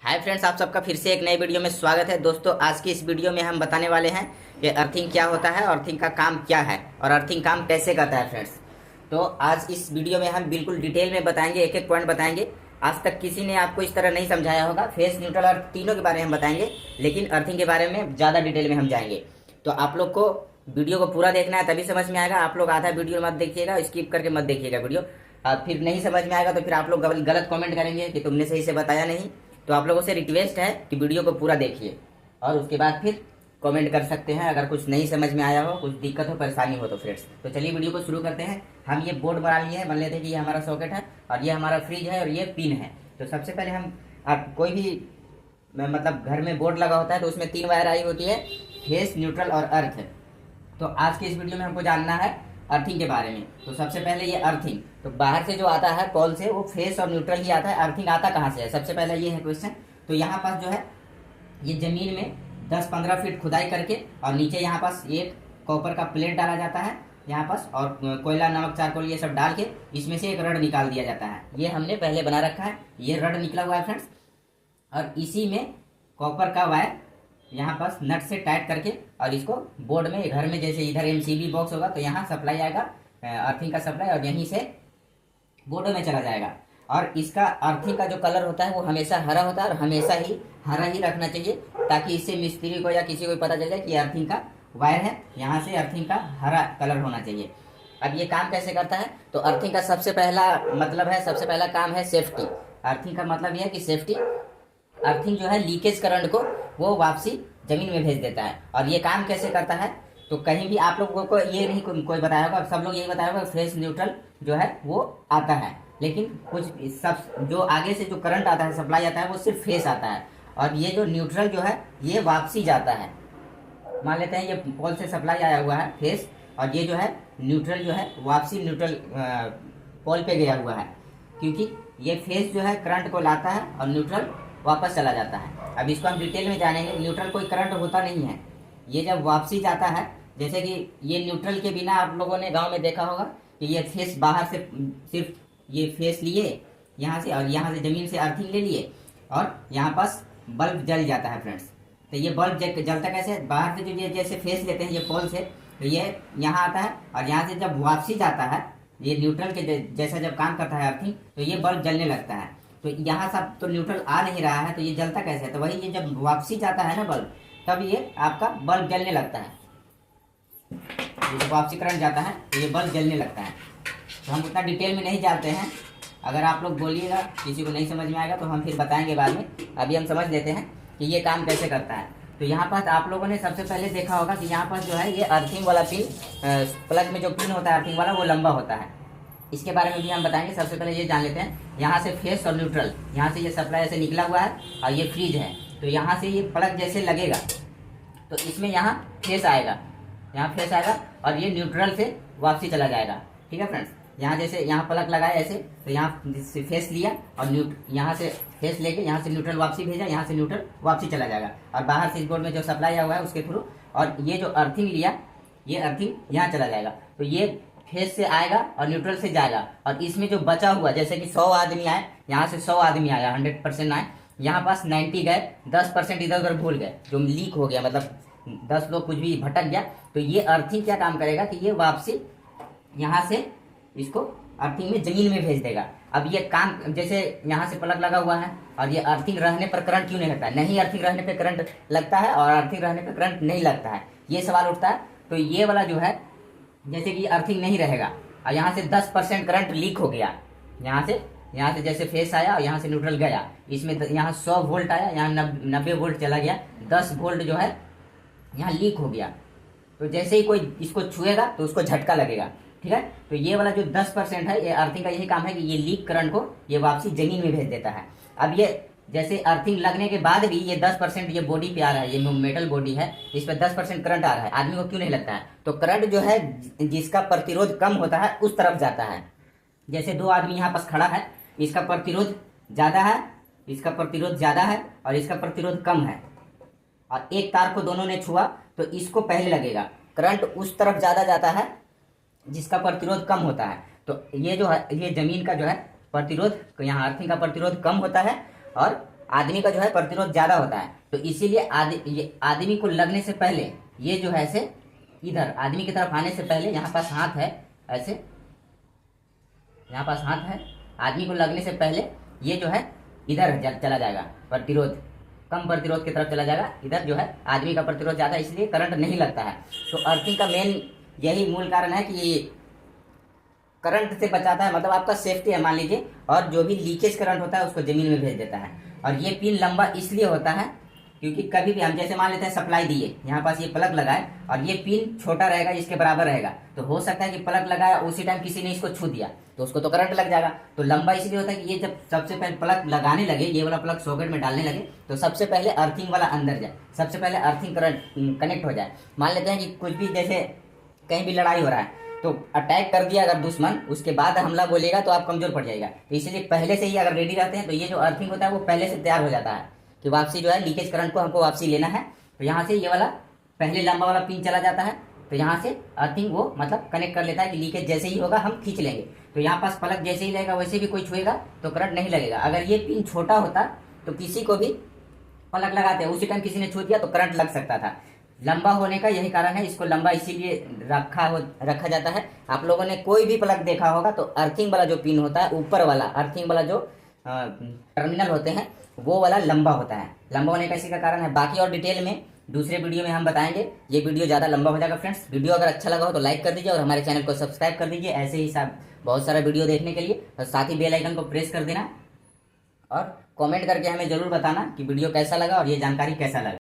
Hi friends, आप सबका फिर से एक नई वीडियो में स्वागत है। दोस्तों, आज की इस वीडियो में हम बताने वाले हैं कि अर्थिंग क्या होता है, अर्थिंग का काम क्या है और अर्थिंग काम कैसे करता है फ्रेंड्स। तो आज इस वीडियो में हम बिल्कुल डिटेल में बताएंगे, एक एक पॉइंट बताएंगे। आज तक किसी ने आपको इस तरह नहीं समझाया होगा। फेस, न्यूट्रल और तीनों के बारे में हम बताएंगे, लेकिन अर्थिंग के बारे में ज़्यादा डिटेल में हम जाएंगे। तो आप लोग को वीडियो को पूरा देखना है, तभी समझ में आएगा। आप लोग आधा वीडियो मत देखिएगा, स्किप करके मत देखिएगा वीडियो। फिर नहीं समझ में आएगा तो फिर आप लोग गलत कमेंट करेंगे कि तुमने सही से बताया नहीं। तो आप लोगों से रिक्वेस्ट है कि वीडियो को पूरा देखिए और उसके बाद फिर कमेंट कर सकते हैं अगर कुछ नहीं समझ में आया हो, कुछ दिक्कत हो, परेशानी हो तो फ्रेंड्स। तो चलिए वीडियो को शुरू करते हैं। हम ये बोर्ड बना लिए हैं, मान लेते हैं कि ये हमारा सॉकेट है और ये हमारा फ्रिज है और ये पिन है। तो सबसे पहले हम कोई भी मतलब घर में बोर्ड लगा होता है तो उसमें 3 वायर आई होती है, फेस, न्यूट्रल और अर्थ। तो आज के इस वीडियो में हमको जानना है अर्थिंग के बारे में। तो सबसे पहले ये अर्थिंग, तो बाहर से जो आता है कॉल से वो फेस और न्यूट्रल ही आता है। अर्थिंग आता कहाँ से है, सबसे पहले ये है क्वेश्चन। तो यहाँ पास जो है ये जमीन में 10-15 फीट खुदाई करके और नीचे यहाँ पास एक कॉपर का प्लेट डाला जाता है यहाँ पास, और कोयला, नमक, चारकोल ये सब डाल के इसमें से एक रड निकाल दिया जाता है। ये हमने पहले बना रखा है, ये रड निकला हुआ है फ्रेंड्स। और इसी में कॉपर का वायर यहाँ पास नट से टाइट करके और इसको बोर्ड में, घर में जैसे इधर एमसीबी बॉक्स होगा तो यहाँ सप्लाई आएगा अर्थिंग का सप्लाई, और यहीं से बोर्ड में चला जाएगा। और इसका अर्थिंग का जो कलर होता है वो हमेशा हरा होता है और हमेशा ही हरा ही रखना चाहिए, ताकि इससे मिस्त्री को या किसी को पता चल जाए कि अर्थिंग का वायर है, यहाँ से अर्थिंग का हरा कलर होना चाहिए। अब ये काम कैसे करता है, तो अर्थिंग का सबसे पहला मतलब है, सबसे पहला काम है सेफ्टी। अर्थिंग का मतलब यह है कि सेफ्टी। अर्थिंग जो है लीकेज करंट को वो वापसी जमीन में भेज देता है। और ये काम कैसे करता है, तो कहीं भी आप लोगों को ये नहीं कोई बताया होगा, सब लोग यही बताया होगा फेस न्यूट्रल जो है वो आता है, लेकिन कुछ सब जो आगे से जो करंट आता है, सप्लाई आता है, वो सिर्फ फेस आता है। और ये जो न्यूट्रल जो है ये वापसी जाता है। मान लेते हैं ये पोल से सप्लाई आया हुआ है फेस, और ये जो है न्यूट्रल जो है वापसी न्यूट्रल पोल पे गया हुआ है, क्योंकि ये फेस जो है करंट को लाता है और न्यूट्रल वापस चला जाता है। अब इसको हम डिटेल में जानेंगे। न्यूट्रल कोई करंट होता नहीं है, ये जब वापसी जाता है, जैसे कि ये न्यूट्रल के बिना आप लोगों ने गांव में देखा होगा कि ये फेस बाहर से सिर्फ ये फेस लिए यहाँ से, और यहाँ से ज़मीन से अर्थिंग ले लिए, और यहाँ पास बल्ब जल जाता है फ्रेंड्स। तो ये बल्ब जलता कैसे, बाहर से जो ये जैसे फेस लेते हैं ये पोल से, तो ये यहाँ आता है और यहाँ से जब वापसी जाता है, ये न्यूट्रल के जैसा जब काम करता है अर्थिंग, तो ये बल्ब जलने लगता है। तो यहाँ सब तो न्यूट्रल आ नहीं रहा है, तो ये जलता कैसे है, तो वही ये जब वापसी जाता है ना बल्ब, तब ये आपका बल्ब जलने लगता है। जब वापसी करंट जाता है तो ये बल्ब जलने लगता है। तो हम उतना डिटेल में नहीं जानते हैं, अगर आप लोग बोलिएगा किसी को नहीं समझ में आएगा तो हम फिर बताएंगे बाद में। अभी हम समझ लेते हैं कि ये काम कैसे करता है। तो यहाँ पास आप लोगों ने सबसे पहले देखा होगा कि यहाँ पास जो है ये अर्थिंग वाला पिन, प्लग में जो पिन होता है अर्थिंग वाला, वो लंबा होता है। इसके बारे में भी हम बताएंगे। सबसे पहले ये जान लेते हैं, यहाँ से फेस और न्यूट्रल, यहाँ से ये सप्लाई ऐसे निकला हुआ है और ये फ्रीज है। तो यहाँ से ये प्लग जैसे लगेगा तो इसमें यहाँ फेस आएगा, यहाँ फेस आएगा और ये न्यूट्रल से वापसी चला जाएगा। ठीक है फ्रेंड्स, यहाँ जैसे यहाँ प्लग लगाया ऐसे, तो यहाँ फेस लिया और यहाँ से फेस लेके यहाँ से न्यूट्रल वापसी भेजा, यहाँ से न्यूट्रल वापसी चला जाएगा। और बाहर से इस बोर्ड में जो सप्लाई आया हुआ है उसके थ्रू, और ये जो अर्थिंग लिया, ये अर्थिंग यहाँ चला जाएगा। तो ये फेस से आएगा और न्यूट्रल से जाएगा। और इसमें जो बचा हुआ, जैसे कि 100 आदमी आए, यहाँ से 100 आदमी आया, 100% आए, यहाँ पास 90 गए, 10% इधर उधर भूल गए, जो लीक हो गया, मतलब 10 लोग कुछ भी भटक गया, तो ये अर्थिंग क्या काम करेगा कि ये वापसी यहाँ से इसको अर्थिंग में जमीन में भेज देगा। अब ये काम, जैसे यहाँ से प्लग लगा हुआ है और ये अर्थिंग रहने पर करंट क्यों नहीं लगता है, नहीं अर्थिंग रहने पर करंट लगता है और अर्थिंग रहने पर करंट नहीं लगता है, ये सवाल उठता है। तो ये वाला जो है, जैसे कि अर्थिंग नहीं रहेगा और यहाँ से 10% करंट लीक हो गया, यहाँ से जैसे फेस आया और यहाँ से न्यूट्रल गया, इसमें यहाँ 100 वोल्ट आया, यहाँ 90 वोल्ट चला गया, 10 वोल्ट जो है यहाँ लीक हो गया। तो जैसे ही कोई इसको छुएगा तो उसको झटका लगेगा। ठीक है, तो ये वाला जो 10% है, ये अर्थिंग का यही काम है कि ये लीक करंट को ये वापसी जमीन में भेज देता है। अब ये जैसे अर्थिंग लगने के बाद भी ये 10% ये बॉडी पे आ रहा है, ये मेटल बॉडी है, इस पर 10% करंट आ रहा है, आदमी को क्यों नहीं लगता है, तो करंट जो है जिसका प्रतिरोध कम होता है उस तरफ जाता है। जैसे 2 आदमी यहाँ पास खड़ा है, इसका प्रतिरोध ज़्यादा है, इसका प्रतिरोध ज़्यादा है और इसका प्रतिरोध कम है, और एक तार को दोनों ने छुआ तो इसको पहले लगेगा, करंट उस तरफ ज़्यादा जाता है जिसका प्रतिरोध कम होता है। तो ये जो है, ये जमीन का जो है प्रतिरोध, यहाँ अर्थिंग का प्रतिरोध कम होता है और आदमी का जो है प्रतिरोध ज़्यादा होता है, तो इसीलिए आदमी को लगने से पहले ये जो है ऐसे इधर आदमी की तरफ आने से पहले यहाँ पास हाथ है, ऐसे यहाँ पास हाथ है, आदमी को लगने से पहले ये जो है इधर चला जाएगा, प्रतिरोध कम प्रतिरोध की तरफ चला जाएगा। इधर जो है आदमी का प्रतिरोध ज़्यादा, इसलिए करंट नहीं लगता है। तो अर्थिंग का मेन यही मूल कारण है कि करंट से बचाता है, मतलब आपका सेफ्टी है मान लीजिए, और जो भी लीकेज करंट होता है उसको ज़मीन में भेज देता है। और ये पिन लंबा इसलिए होता है क्योंकि कभी भी हम जैसे मान लेते हैं सप्लाई दिए, यहाँ पास ये प्लग लगाए और ये पिन छोटा रहेगा, इसके बराबर रहेगा, तो हो सकता है कि प्लग लगाया उसी टाइम किसी ने इसको छू दिया तो उसको तो करंट लग जाएगा। तो लंबा इसलिए होता है कि ये जब सबसे पहले प्लग लगाने लगे, ये वाला प्लग सॉकेट में डालने लगे, तो सबसे पहले अर्थिंग वाला अंदर जाए, सबसे पहले अर्थिंग करंट कनेक्ट हो जाए। मान लेते हैं कि कुछ भी जैसे कहीं भी लड़ाई हो रहा है तो अटैक कर दिया अगर दुश्मन, उसके बाद हमला बोलेगा तो आप कमजोर पड़ जाएगा। तो इसलिए पहले से ही अगर रेडी रहते हैं तो ये जो अर्थिंग होता है वो पहले से तैयार हो जाता है कि वापसी जो है लीकेज करंट को हमको वापसी लेना है। तो यहाँ से ये वाला पहले लंबा वाला पिन चला जाता है, तो यहाँ से अर्थिंग वो मतलब कनेक्ट कर लेता है कि लीकेज जैसे ही होगा हम खींच लेंगे। तो यहाँ पास प्लग जैसे ही रहेगा वैसे भी कोई छुएगा तो करंट नहीं लगेगा। अगर ये पिन छोटा होता तो किसी को भी प्लग लगाते उसी टाइम किसी ने छू दिया तो करंट लग सकता था। लंबा होने का यही कारण है, इसको लंबा इसीलिए रखा जाता है। आप लोगों ने कोई भी प्लग देखा होगा तो अर्थिंग वाला जो पिन होता है, ऊपर वाला अर्थिंग वाला जो टर्मिनल होते हैं वो वाला लंबा होता है। लंबा होने का इसी का कारण है। बाकी और डिटेल में दूसरे वीडियो में हम बताएंगे। ये वीडियो ज़्यादा लंबा हो जाएगा फ्रेंड्स। वीडियो अगर अच्छा लगा हो तो लाइक कर दीजिए और हमारे चैनल को सब्सक्राइब कर दीजिए ऐसे ही बहुत सारा वीडियो देखने के लिए। और साथ ही बेल आइकन को प्रेस कर देना और कमेंट करके हमें ज़रूर बताना कि वीडियो कैसा लगा और ये जानकारी कैसा लगा।